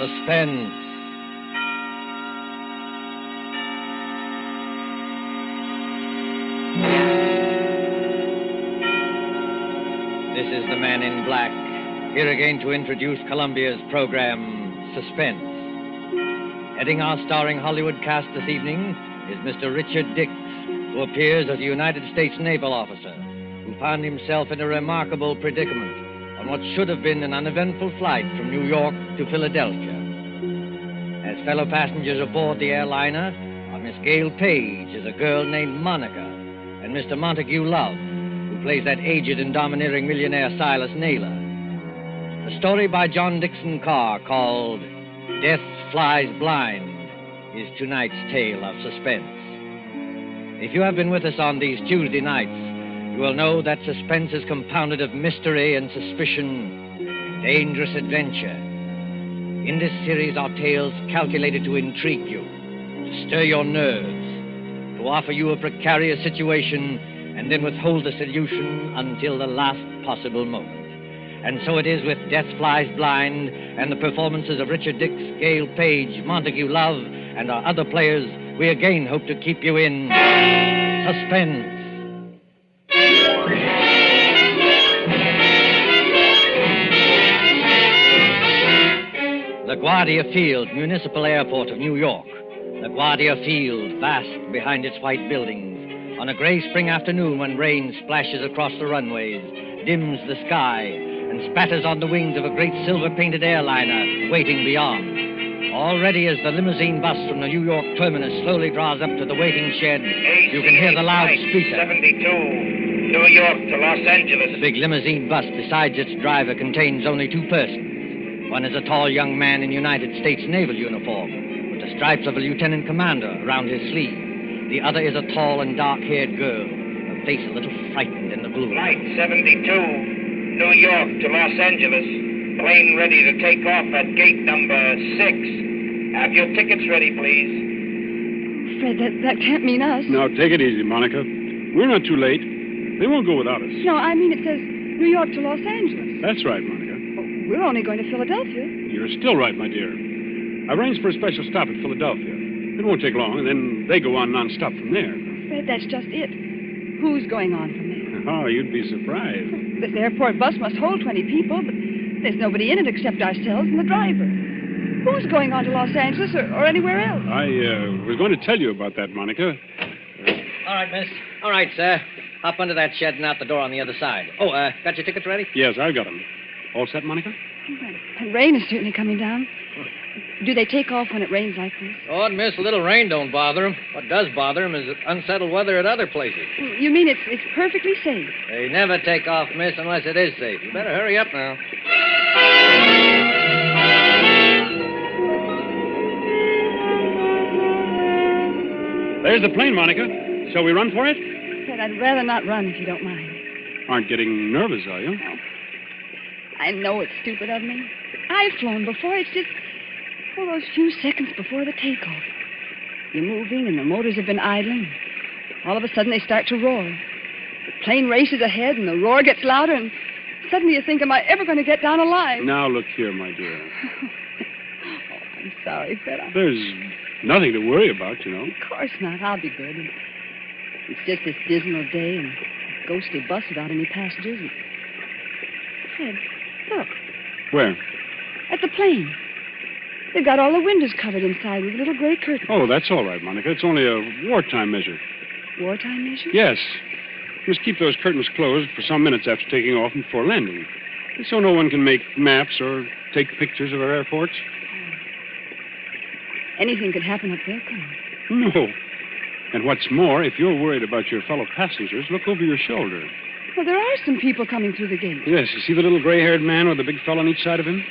Suspense. This is the Man in Black, here again to introduce Columbia's program, Suspense. Heading our starring Hollywood cast this evening is Mr. Richard Dix, who appears as a United States naval officer who found himself in a remarkable predicament on what should have been an uneventful flight from New York to Philadelphia. As fellow passengers aboard the airliner are Miss Gail Page as a girl named Monica and Mr. Montague Love, who plays that aged and domineering millionaire Silas Naylor. A story by John Dixon Carr called Death Flies Blind is tonight's tale of suspense. If you have been with us on these Tuesday nights, you will know that suspense is compounded of mystery and suspicion, dangerous adventure. In this series are tales calculated to intrigue you, to stir your nerves, to offer you a precarious situation, and then withhold the solution until the last possible moment. And so it is with Death Flies Blind and the performances of Richard Dix, Gail Page, Montague Love, and our other players, we again hope to keep you in suspense. LaGuardia Field, Municipal Airport of New York. LaGuardia Field, vast behind its white buildings. On a gray spring afternoon when rain splashes across the runways, dims the sky, and spatters on the wings of a great silver-painted airliner waiting beyond. Already as the limousine bus from the New York terminus slowly draws up to the waiting shed, you can hear the loudspeaker. 72, New York to Los Angeles. The big limousine bus, besides its driver, contains only two persons. One is a tall young man in United States naval uniform, with the stripes of a lieutenant commander around his sleeve. The other is a tall and dark-haired girl, her face a little frightened in the blue. Flight 72, New York to Los Angeles. Plane ready to take off at gate number 6. Have your tickets ready, please. Fred, that can't mean us. Now, take it easy, Monica. We're not too late. They won't go without us. No, I mean it says New York to Los Angeles. That's right, Monica. We're only going to Philadelphia. You're still right, my dear. I arranged for a special stop at Philadelphia. It won't take long, and then they go on non-stop from there. Fred, that's just it. Who's going on from there? Oh, you'd be surprised. This airport bus must hold 20 people, but there's nobody in it except ourselves and the driver. Who's going on to Los Angeles or anywhere else? I was going to tell you about that, Monica. All right, miss. All right, sir. Hop under that shed and out the door on the other side. Oh, got your tickets ready? Yes, I've got them. All set, Monica? The rain is certainly coming down. Do they take off when it rains like this? Oh, miss, a little rain don't bother them. What does bother them is unsettled weather at other places. You mean it's perfectly safe? They never take off, miss, unless it is safe. You better hurry up now. There's the plane, Monica. Shall we run for it? Fred, I'd rather not run if you don't mind. Aren't getting nervous, are you? No. I know it's stupid of me. I've flown before. It's just those few seconds before the takeoff. You're moving and the motors have been idling. All of a sudden they start to roar. The plane races ahead and the roar gets louder and suddenly you think, am I ever going to get down alive? Now, look here, my dear. Oh, I'm sorry, Fred. There's nothing to worry about, you know. Of course not. I'll be good. It's just this dismal day and a ghostly bus without any passengers. And... Fred, look. Where? At the plane. They've got all the windows covered inside with little gray curtains. Oh, that's all right, Monica. It's only a wartime measure. Wartime measure? Yes. Just keep those curtains closed for some minutes after taking off and before landing. So no one can make maps or take pictures of our airports. Anything could happen up there, couldn't it? No. And what's more, if you're worried about your fellow passengers, look over your shoulder. Well, there are some people coming through the gate. Yes, you see the little gray-haired man with the big fellow on each side of him?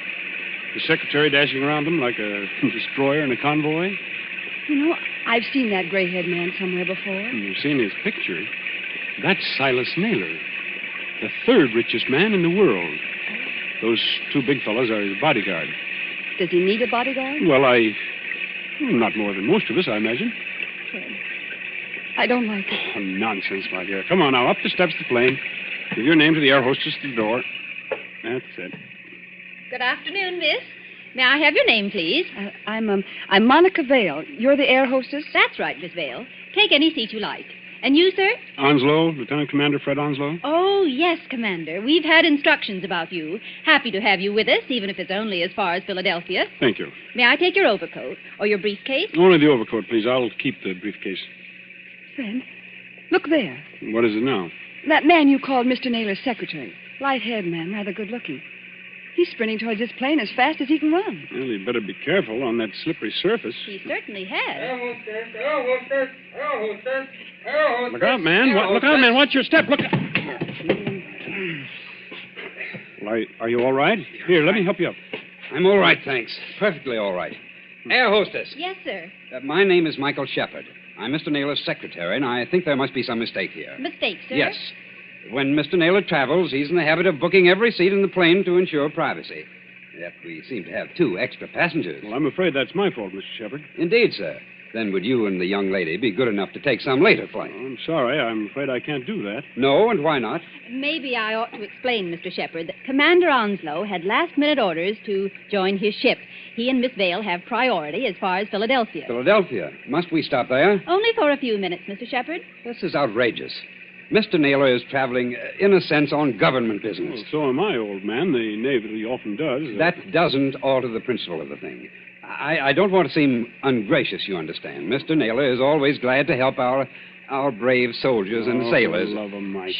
The secretary dashing around them like a destroyer in a convoy? You know, I've seen that gray-haired man somewhere before. You've seen his picture. That's Silas Naylor, the third richest man in the world. Those two big fellows are his bodyguard. Does he need a bodyguard? Well, not more than most of us, I imagine. Fred, I don't like it. Oh, nonsense, my dear. Come on now, up the steps of the plane. Give your name to the air hostess at the door. That's it. Good afternoon, miss. May I have your name, please? I'm Monica Vale. You're the air hostess? That's right, Miss Vale. Take any seat you like. And you, sir? Onslow, Lieutenant Commander Fred Onslow. Oh, yes, Commander. We've had instructions about you. Happy to have you with us, even if it's only as far as Philadelphia. Thank you. May I take your overcoat or your briefcase? Only the overcoat, please. I'll keep the briefcase. Fred, look there. What is it now? That man you called Mr. Naylor's secretary. Light-haired man, rather good-looking. He's sprinting towards this plane as fast as he can run. Well, he'd better be careful on that slippery surface. He certainly has. Look out, man. Look out, man. Watch your step. Look. Well, are you all right? Here, let me help you up. I'm all right, thanks. Perfectly all right. Air hostess. Yes, sir. My name is Michael Shepard. I'm Mr. Naylor's secretary, and I think there must be some mistake here. Mistake, sir? Yes. When Mr. Naylor travels, he's in the habit of booking every seat in the plane to ensure privacy. Yet we seem to have 2 extra passengers. Well, I'm afraid that's my fault, Mr. Shepard. Indeed, sir. Then would you and the young lady be good enough to take some later flight? I'm sorry. I'm afraid I can't do that. No, and why not? Maybe I ought to explain, Mr. Shepard, that Commander Onslow had last-minute orders to join his ship. He and Miss Vale have priority as far as Philadelphia. Philadelphia. Must we stop there? Only for a few minutes, Mr. Shepard. This is outrageous. Mr. Naylor is traveling, in a sense, on government business. Well, so am I, old man. The Navy often does. That doesn't alter the principle of the thing. I don't want to seem ungracious, you understand. Mr. Naylor is always glad to help our brave soldiers and sailors. For the love of Mike.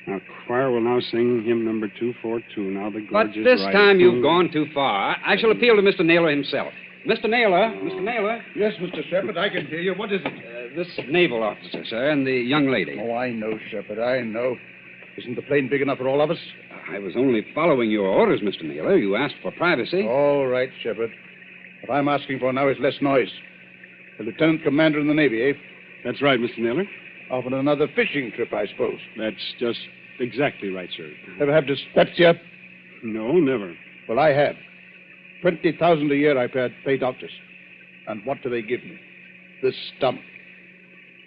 Now, choir will now sing hymn number 242. Now the gorgeous But this ride time through- you've gone too far. I shall appeal to Mr. Naylor himself. Mr. Naylor. Yes, Mr. Shepard, I can hear you. What is it? This naval officer, sir, and the young lady. Oh, I know, Shepard, I know. Isn't the plane big enough for all of us? I was only following your orders, Mr. Naylor. You asked for privacy. All right, Shepard. What I'm asking for now is less noise. The lieutenant commander in the Navy, eh? That's right, Mr. Naylor. Off on another fishing trip, I suppose. That's just exactly right, sir. Ever have dyspepsia? No, never. Well, I have. 20,000 a year I pay doctors. And what do they give me? This stump.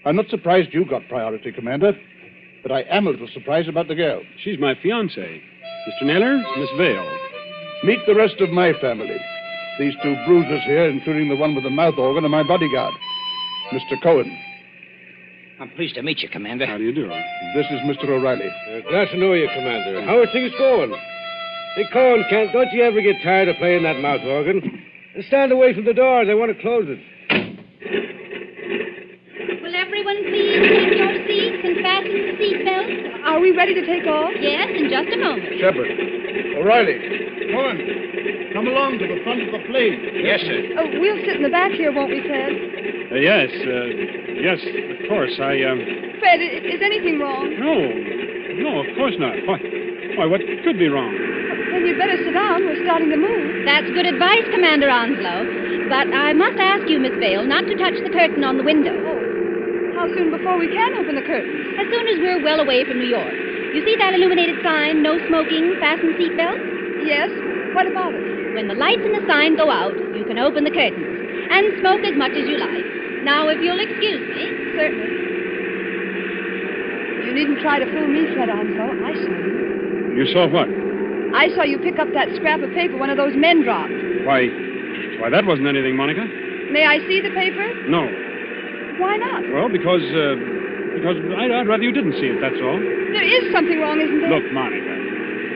I'm not surprised you got priority, Commander, but I am a little surprised about the girl. She's my fiancée. Mr. Naylor, Miss Vale. Meet the rest of my family. These 2 bruisers here, including the one with the mouth organ, are my bodyguard, Mr. Cohen. I'm pleased to meet you, Commander. How do you do? This is Mr. O'Reilly. Glad to know you, Commander. How are things going? Hey, Cohen, don't you ever get tired of playing that mouth organ? Stand away from the door. They want to close it. Will everyone please take your seats and fasten the seatbelts? Are we ready to take off? Yes, in just a moment. Shepard. O'Reilly. Cohen. Come along to the front of the plane. Yes, sir. Oh, we'll sit in the back here, won't we, Fred? Yes, of course. Fred, is anything wrong? No, of course not. Why, what could be wrong? Then you'd better sit down. We're starting to move. That's good advice, Commander Onslow. But I must ask you, Miss Vale, not to touch the curtain on the window. How soon before we can open the curtain? As soon as we're well away from New York. You see that illuminated sign, no smoking, fasten seatbelts? Yes. What about it? When the lights in the sign go out, you can open the curtains and smoke as much as you like. Now, if you'll excuse me. Certainly. You needn't try to fool me, Fred Onslow. I saw you. You saw what? I saw you pick up that scrap of paper one of those men dropped. Why, that wasn't anything, Monica. May I see the paper? No. Why not? Well, because I'd rather you didn't see it, that's all. There is something wrong, isn't there? Look, Monica,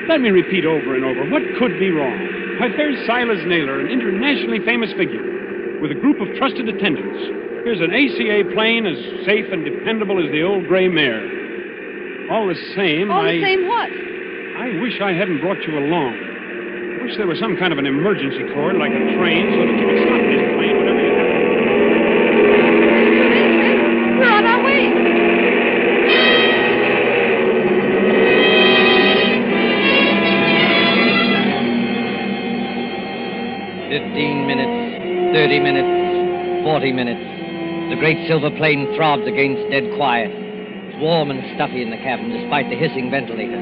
let me repeat over and over. What could be wrong? Why, there's Silas Naylor, an internationally famous figure, with a group of trusted attendants. Here's an ACA plane as safe and dependable as the old gray mare. All the same, All the same what? I wish I hadn't brought you along. I wish there was some kind of an emergency cord, like a train, so that you could stop this plane whenever you have. We're on our way. minutes, 30 minutes, 40 minutes. The great silver plane throbs against dead quiet. It's warm and stuffy in the cabin, despite the hissing ventilator.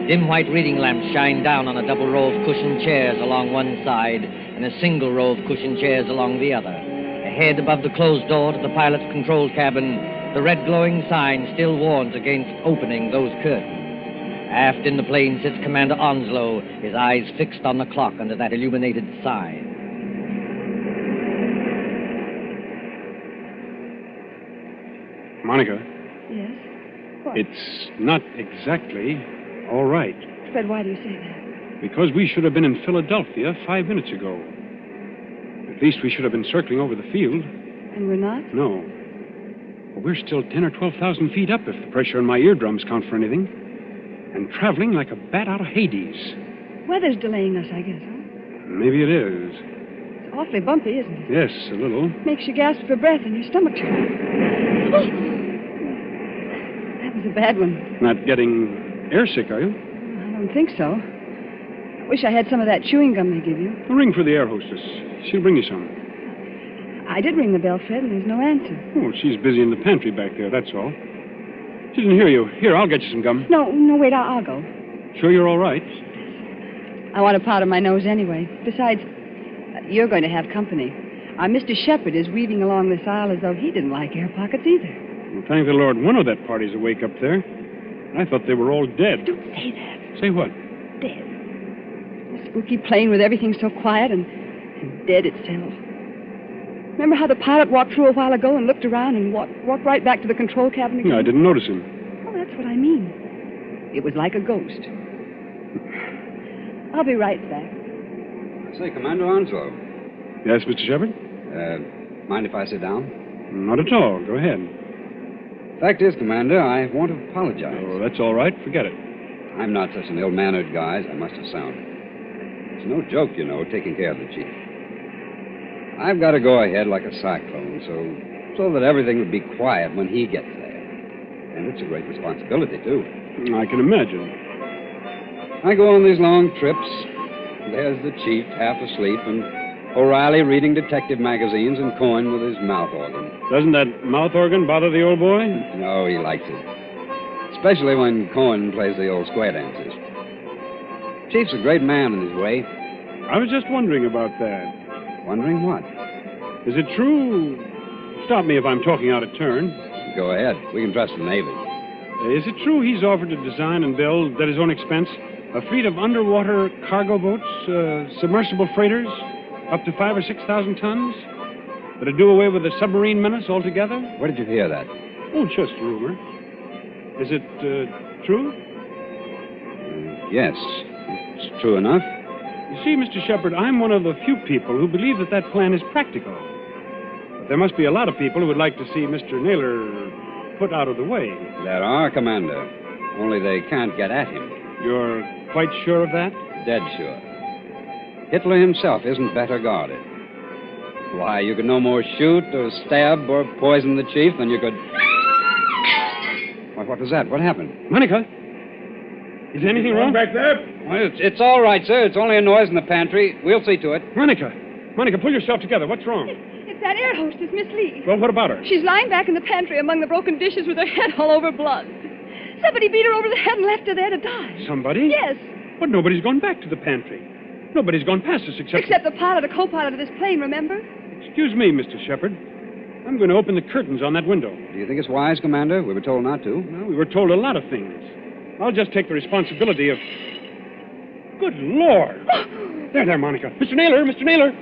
Dim white reading lamps shine down on a double row of cushioned chairs along one side and a single row of cushioned chairs along the other. Ahead, above the closed door to the pilot's control cabin, the red glowing sign still warns against opening those curtains. Aft in the plane sits Commander Onslow, his eyes fixed on the clock under that illuminated sign. Monica, Yes? What? it's not exactly all right. Fred, why do you say that? Because we should have been in Philadelphia 5 minutes ago. At least we should have been circling over the field. And we're not? No. Well, we're still 10 or 12,000 feet up if the pressure on my eardrums count for anything. And traveling like a bat out of Hades. Weather's delaying us, I guess, huh? Maybe it is. It's awfully bumpy, isn't it? Yes, a little. Makes you gasp for breath and your stomach turns. Oh! That was a bad one. Not getting airsick, are you? I don't think so. I wish I had some of that chewing gum they give you. A ring for the air hostess. She'll bring you some. I did ring the bell, Fred, and there's no answer. Oh, she's busy in the pantry back there, that's all. She didn't hear you. Here, I'll get you some gum. No, wait, I'll go. Sure you're all right? I want a powder my nose anyway. Besides, you're going to have company. Our Mr. Shepherd is weaving along this aisle as though he didn't like air pockets either. Well, thank the Lord one of that party's awake up there. I thought they were all dead. Don't say that. Say what? Dead. A spooky plane with everything so quiet and dead itself. Remember how the pilot walked through a while ago and looked around and walked right back to the control cabin again? No, I didn't notice him. Oh, that's what I mean. It was like a ghost. I'll be right back. Say, Commander Onslow. Yes, Mr. Shepherd? Mind if I sit down? Not at all. Go ahead. Fact is, Commander, I want to apologize. Oh, that's all right. Forget it. I'm not such an ill-mannered guy as I must have sounded. It's no joke, you know, taking care of the chief. I've got to go ahead like a cyclone, so that everything would be quiet when he gets there. And it's a great responsibility, too. I can imagine. I go on these long trips. There's the chief half asleep, and O'Reilly reading detective magazines, and Cohen with his mouth organ. Doesn't that mouth organ bother the old boy? No, he likes it. Especially when Cohen plays the old square dances. Chief's a great man in his way. I was just wondering about that. Wondering what? Is it true? Stop me if I'm talking out of turn. Go ahead. We can trust the Navy. Is it true he's offered to design and build, at his own expense, a fleet of underwater cargo boats, submersible freighters, up to 5,000 or 6,000 tons? That'd do away with the submarine menace altogether? Where did you hear that? Oh, just rumor. Is it true? Yes. It's true enough. You see, Mr. Shepherd, I'm one of the few people who believe that plan is practical. But there must be a lot of people who would like to see Mr. Naylor put out of the way. There are, Commander. Only they can't get at him. You're quite sure of that? Dead sure. Hitler himself isn't better guarded. Why, you could no more shoot or stab or poison the chief than you could... Why, what was that? What happened? Monica? Is anything wrong back there? Well, it's all right, sir. It's only a noise in the pantry. We'll see to it. Monica, pull yourself together. What's wrong? It's that air hostess, Miss Lee. Well, what about her? She's lying back in the pantry among the broken dishes with her head all over blood. Somebody beat her over the head and left her there to die. Somebody? Yes. But nobody's gone back to the pantry. Nobody's gone past us except the pilot, a co-pilot of this plane, remember? Excuse me, Mr. Shepherd. I'm going to open the curtains on that window. Do you think it's wise, Commander? We were told not to. Well, we were told a lot of things. I'll just take the responsibility of... Good Lord! There, Monica. Mr. Naylor!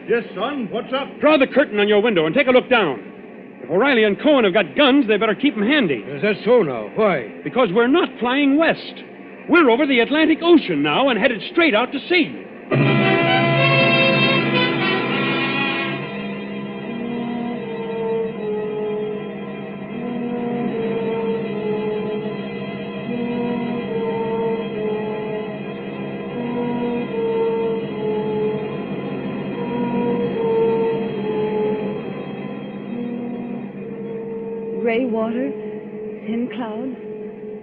Yes, son. What's up? Draw the curtain on your window and take a look down. If O'Reilly and Cohen have got guns, they better keep them handy. Is that so now? Why? Because we're not flying west. We're over the Atlantic Ocean now and headed straight out to sea. Gray water, thin clouds.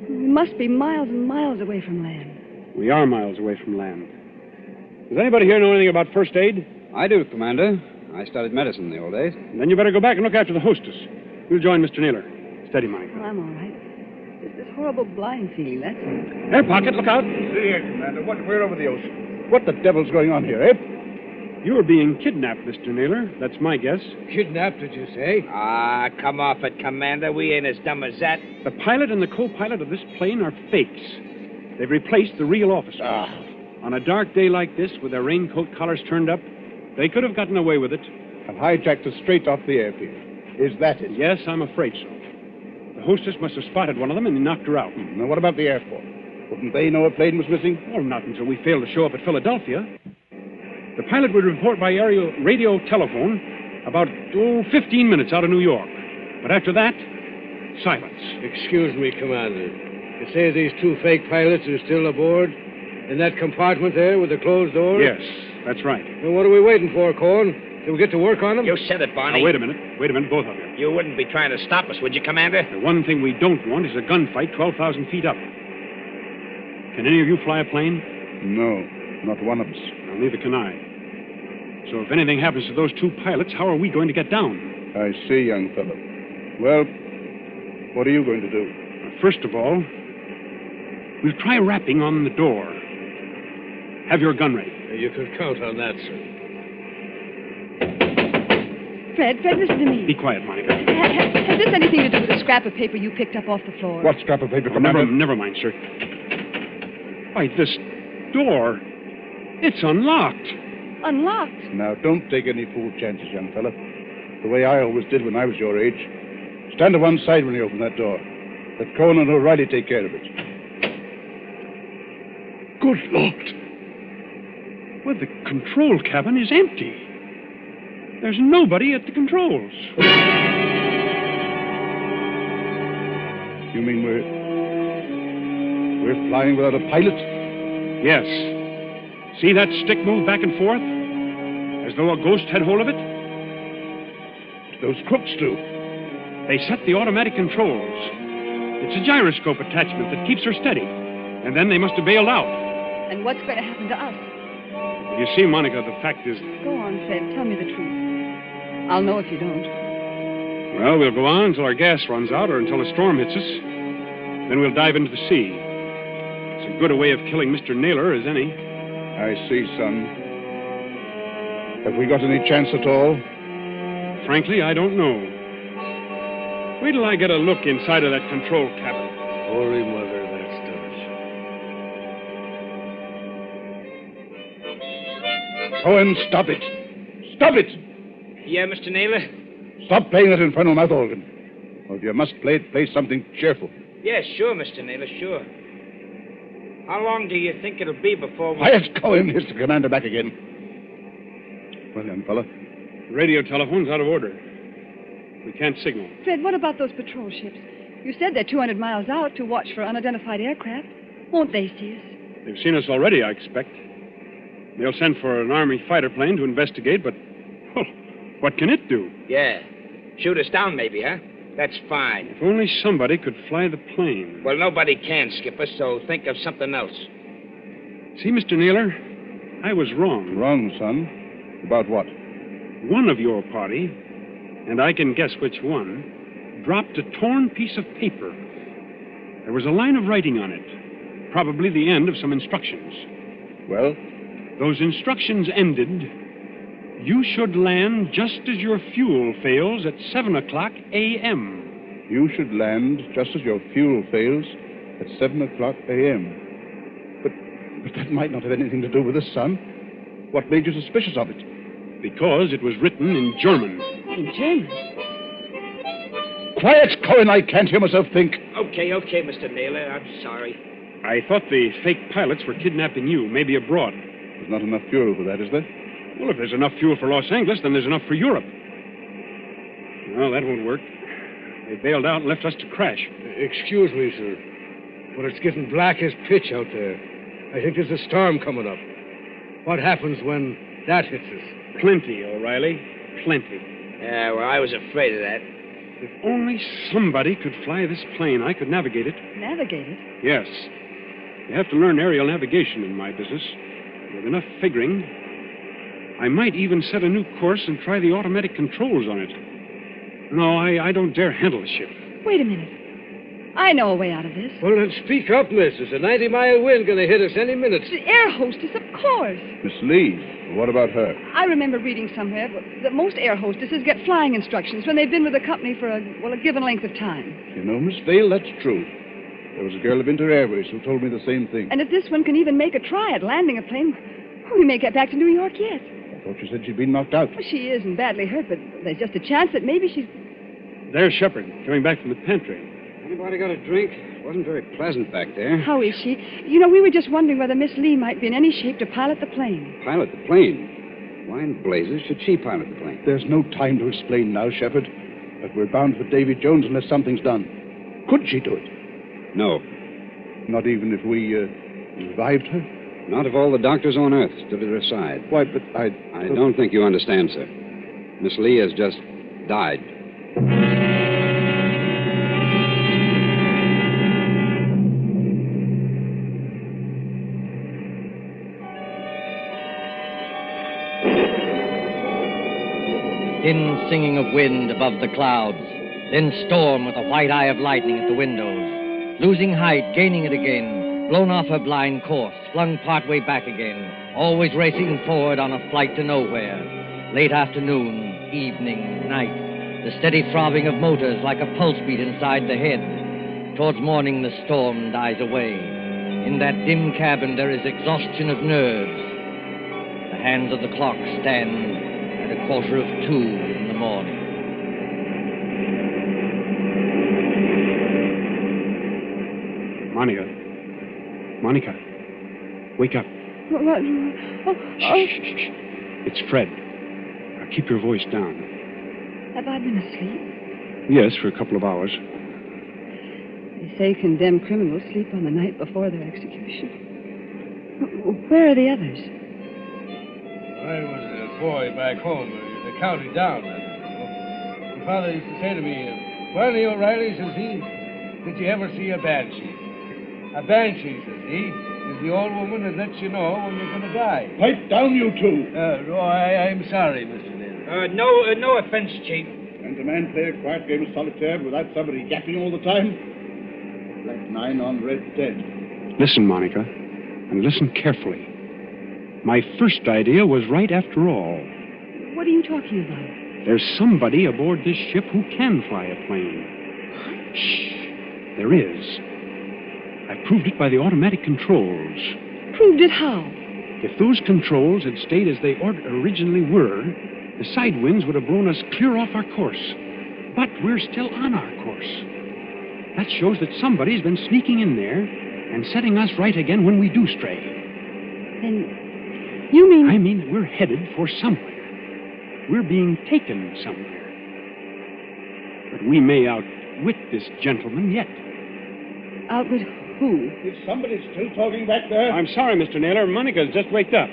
We must be miles and miles away from land. We are miles away from land. Does anybody here know anything about first aid? I do, Commander. I studied medicine in the old days. Then you better go back and look after the hostess. We'll join Mr. Naylor. Steady, Monica. Well, I'm all right. Just this horrible blind feeling, that's all. Air pocket, look out. See here, Commander. We're over the ocean. What the devil's going on here, eh? You're being kidnapped, Mr. Naylor. That's my guess. Kidnapped, did you say? Ah, come off it, Commander. We ain't as dumb as that. The pilot and the co-pilot of this plane are fakes. They've replaced the real officer. Ah. On a dark day like this, with their raincoat collars turned up, they could have gotten away with it. And hijacked us straight off the airfield. Is that it? Yes, I'm afraid so. The hostess must have spotted one of them and knocked her out. Now, what about the airport? Wouldn't they know a plane was missing? Well, not until we failed to show up at Philadelphia. The pilot would report by aerial radio telephone about, 15 minutes out of New York. But after that, silence. Excuse me, Commander. You say these two fake pilots are still aboard? In that compartment there with the closed door? Yes, that's right. Well, what are we waiting for, Cohen? Till we get to work on them? You said it, Barney. Now, wait a minute, both of you. You wouldn't be trying to stop us, would you, Commander? The one thing we don't want is a gunfight 12,000 feet up. Can any of you fly a plane? No, not one of us. Well, neither can I. So if anything happens to those two pilots, how are we going to get down? I see, young fellow. Well, what are you going to do? First of all, we'll try rapping on the door. Have your gun ready. You can count on that, sir. Fred, listen to me. Be quiet, Monica. Has this anything to do with the scrap of paper you picked up off the floor? What scrap of paper, Oh, Commander? never mind, sir. Why, this door, it's unlocked. Unlocked? Now, don't take any fool chances, young fella. The way I always did when I was your age. Stand to one side when you open that door. Let Cohen and O'Reilly take care of it. Good Lord. Well, the control cabin is empty. There's nobody at the controls. You mean we're flying without a pilot? Yes. See that stick move back and forth? As though a ghost had hold of it? Those crooks do. They set the automatic controls. It's a gyroscope attachment that keeps her steady. And then they must have bailed out. And what's going to happen to us? You see, Monica, the fact is... Go on, Fred. Tell me the truth. I'll know if you don't. Well, we'll go on until our gas runs out or until a storm hits us. Then we'll dive into the sea. It's as good a way of killing Mr. Naylor as any. I see, son. Have we got any chance at all? Frankly, I don't know. Wait till I get a look inside of that control cabin. Holy Mother, that's done. Cohen, stop it. Stop it! Yeah, Mr. Naylor? Stop playing that infernal mouth organ. Or if you must play it, play something cheerful. Yeah, sure, Mr. Naylor, sure. How long do you think it'll be before we... Quiet, Cohen. Here's the commander back again. Well, young fella. The radio telephone's out of order. We can't signal. Fred, what about those patrol ships? You said they're 200 miles out to watch for unidentified aircraft. Won't they see us? They've seen us already, I expect. They'll send for an Army fighter plane to investigate, but... Well, what can it do? Yeah. Shoot us down, maybe, huh? That's fine. If only somebody could fly the plane. Well, nobody can, Skipper, so think of something else. See, Mr. Naylor, I was wrong. Wrong, son. About what? One of your party, and I can guess which one, dropped a torn piece of paper. There was a line of writing on it, probably the end of some instructions. Well? Those instructions ended, you should land just as your fuel fails at 7 o'clock a.m. You should land just as your fuel fails at 7 o'clock a.m. But that might not have anything to do with us, son. What made you suspicious of it? Because it was written in German. In German? Quiet, Cohen. I can't hear myself think. Okay, Mr. Naylor. I'm sorry. I thought the fake pilots were kidnapping you, maybe abroad. There's not enough fuel for that, is there? Well, if there's enough fuel for Los Angeles, then there's enough for Europe. Well, that won't work. They bailed out and left us to crash. Excuse me, sir, but it's getting black as pitch out there. I think there's a storm coming up. What happens when that hits us? Plenty, O'Reilly. Plenty. Yeah, well, I was afraid of that. If only somebody could fly this plane, I could navigate it. Navigate it? Yes. You have to learn aerial navigation in my business. With enough figuring, I might even set a new course and try the automatic controls on it. No, I don't dare handle the ship. Wait a minute. I know a way out of this. Well, then speak up, miss. There's a 90-mile wind going to hit us any minute. The air hostess, of course. Miss Lee, what about her? I remember reading somewhere that most air hostesses get flying instructions when they've been with the company for a given length of time. You know, Miss Vale, that's true. There was a girl of Inter Airways who told me the same thing. And if this one can even make a try at landing a plane, we may get back to New York yet. I thought you said she'd been knocked out. Well, she isn't badly hurt, but there's just a chance that maybe she's... There's Shepard, coming back from the pantry. Anybody got a drink? It wasn't very pleasant back there. How is she? You know, we were just wondering whether Miss Lee might be in any shape to pilot the plane. Pilot the plane? Why in blazes should she pilot the plane? There's no time to explain now, Shepard. But we're bound for Davy Jones unless something's done. Could she do it? No. Not even if we revived her? Not if all the doctors on Earth stood at her side. Why, but I don't think you understand, sir. Miss Lee has just died. Thin singing of wind above the clouds, then storm with a white eye of lightning at the windows. Losing height, gaining it again, blown off her blind course, flung partway back again, always racing forward on a flight to nowhere. Late afternoon, evening, night, the steady throbbing of motors like a pulse beat inside the head. Towards morning, the storm dies away. In that dim cabin, there is exhaustion of nerves. The hands of the clock stand at 1:45 in the morning. Monica, wake up. What? Oh. Shh. It's Fred. Now keep your voice down. Have I been asleep? Yes, for a couple of hours. They say condemned criminals sleep on the night before their execution. Where are the others? I was a boy back home, the county down. My father used to say to me, "Barney O'Reilly," says he, "did you ever see a banshee? A banshee," says he, "is the old woman that lets you know when you're going to die." Pipe down, you two. I'm sorry, Mr. Naylor. No offense, Chief. Can a man play a quiet game of solitaire without somebody yapping all the time? Black 9 on red dead. Listen, Monica, and listen carefully. My first idea was right after all. What are you talking about? There's somebody aboard this ship who can fly a plane. Shh. There is. I proved it by the automatic controls. Proved it how? If those controls had stayed as they originally were, the side winds would have blown us clear off our course. But we're still on our course. That shows that somebody's been sneaking in there and setting us right again when we do stray. Then you mean... I mean that we're headed for somewhere. We're being taken somewhere. But we may outwit this gentleman yet. Outwit who? Is somebody still talking back there? I'm sorry, Mr. Naylor. Monica's just waked up.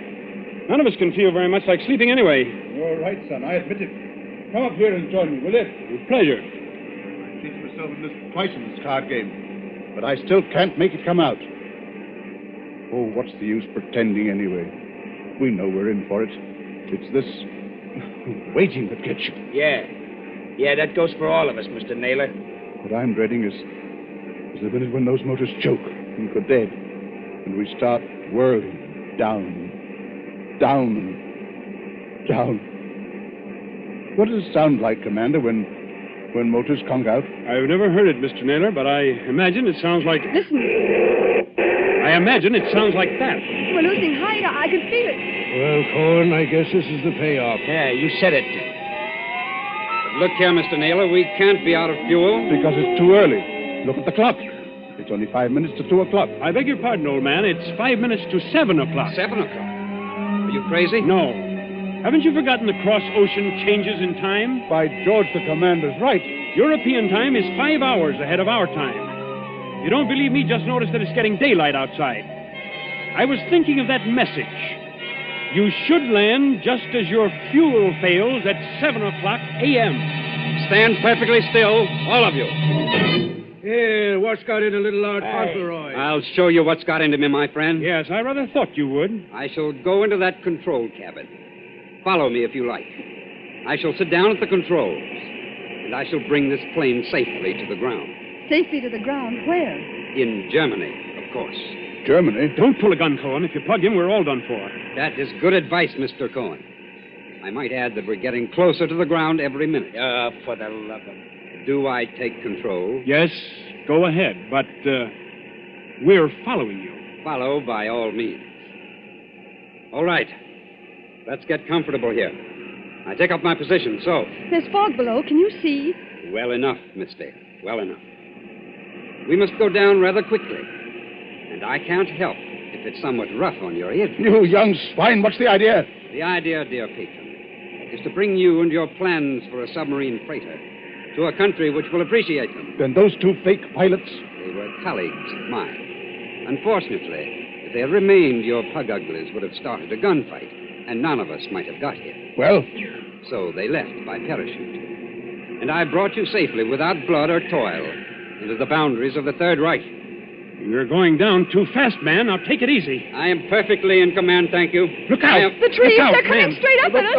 None of us can feel very much like sleeping anyway. You're right, son. I admit it. Come up here and join me, will you? With pleasure. I've cheated myself in this twice in this card game, but I still can't make it come out. Oh, what's the use pretending anyway? We know we're in for it. It's this waiting that gets you. Yeah, that goes for all of us, Mr. Naylor. What I'm dreading is the minute when those motors choke and go dead, and we start whirling down. What does it sound like, Commander, when motors conk out? I've never heard it, Mr. Naylor, but I imagine it sounds like... Listen. I imagine it sounds like that. We're losing height. I can feel it. Well, Cohen, I guess this is the payoff. Yeah, you said it. But look here, Mr. Naylor, we can't be out of fuel. Because it's too early. Look at the clock. It's only 5 minutes to 2 o'clock. I beg your pardon, old man. It's 5 minutes to 7 o'clock. 7 o'clock? Are you crazy? No. Haven't you forgotten the cross-ocean changes in time? By George, the commander's right. European time is 5 hours ahead of our time. If you don't believe me, just notice that it's getting daylight outside. I was thinking of that message. You should land just as your fuel fails at 7 o'clock a.m. Stand perfectly still, all of you. Here, what's got into little Lord Fauntleroy? I'll show you what's got into me, my friend. Yes, I rather thought you would. I shall go into that control cabin. Follow me if you like. I shall sit down at the controls, and I shall bring this plane safely to the ground. Safely to the ground? Where? In Germany, of course. Germany? Don't pull a gun, Cohen. If you plug him, we're all done for. That is good advice, Mr. Cohen. I might add that we're getting closer to the ground every minute. For the love of... Do I take control? Yes, go ahead. But We're following you. Follow by all means. All right. Let's get comfortable here. I take up my position, so. There's fog below. Can you see? Well enough, Miss Dale. Well enough. We must go down rather quickly. And I can't help if it's somewhat rough on your ears. You young swine, what's the idea? The idea, dear patron, is to bring you and your plans for a submarine freighter to a country which will appreciate them. Then those two fake pilots? They were colleagues of mine. Unfortunately, if they had remained, your pug uglies would have started a gunfight, and none of us might have got here. Well? So they left by parachute. And I brought you safely, without blood or toil, into the boundaries of the Third Reich. You're going down too fast, man. Now take it easy. I am perfectly in command, thank you. Look out! The trees, Look out, they're coming man. straight up at us.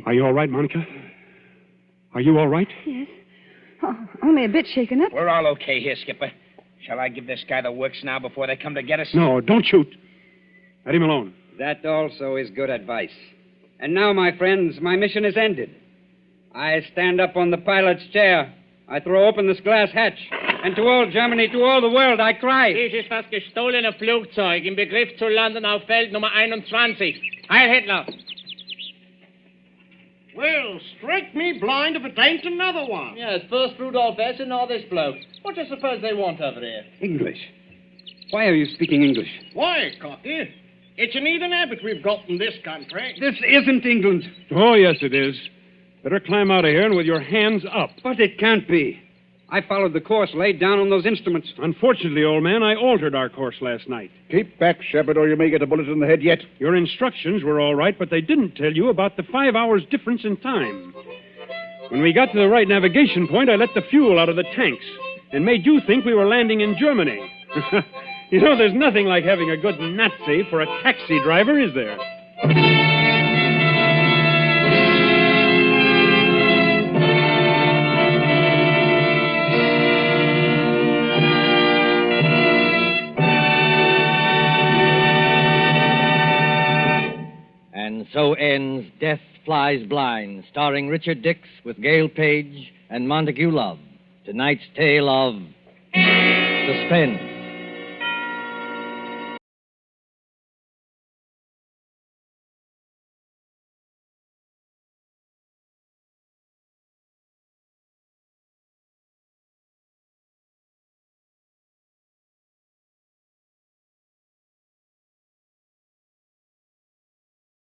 Are you all right, Monica? Are you all right? Yes. Oh, only a bit shaken up. We're all okay here, Skipper. Shall I give this guy the works now before they come to get us? No, don't shoot. Let him alone. That also is good advice. And now, my friends, my mission is ended. I stand up on the pilot's chair. I throw open this glass hatch. And to all Germany, to all the world, I cry. Dies ist das gestohlene Flugzeug im Begriff zu landen auf Feld Nummer 21. Heil Hitler! Well, strike me blind if it ain't another one. Yes, first Rudolph S. and now this bloke. What do you suppose they want over here? English. Why are you speaking English? Why, Cocky? It's an Eden habit we've got in this country. This isn't England. Oh, yes, it is. Better climb out of here and with your hands up. But it can't be. I followed the course laid down on those instruments. Unfortunately, old man, I altered our course last night. Keep back, Shepard, or you may get a bullet in the head yet. Your instructions were all right, but they didn't tell you about the 5 hours difference in time. When we got to the right navigation point, I let the fuel out of the tanks and made you think we were landing in Germany. You know, there's nothing like having a good Nazi for a taxi driver, is there? And so ends Death Flies Blind, starring Richard Dix with Gail Page and Montague Love. Tonight's tale of Suspense.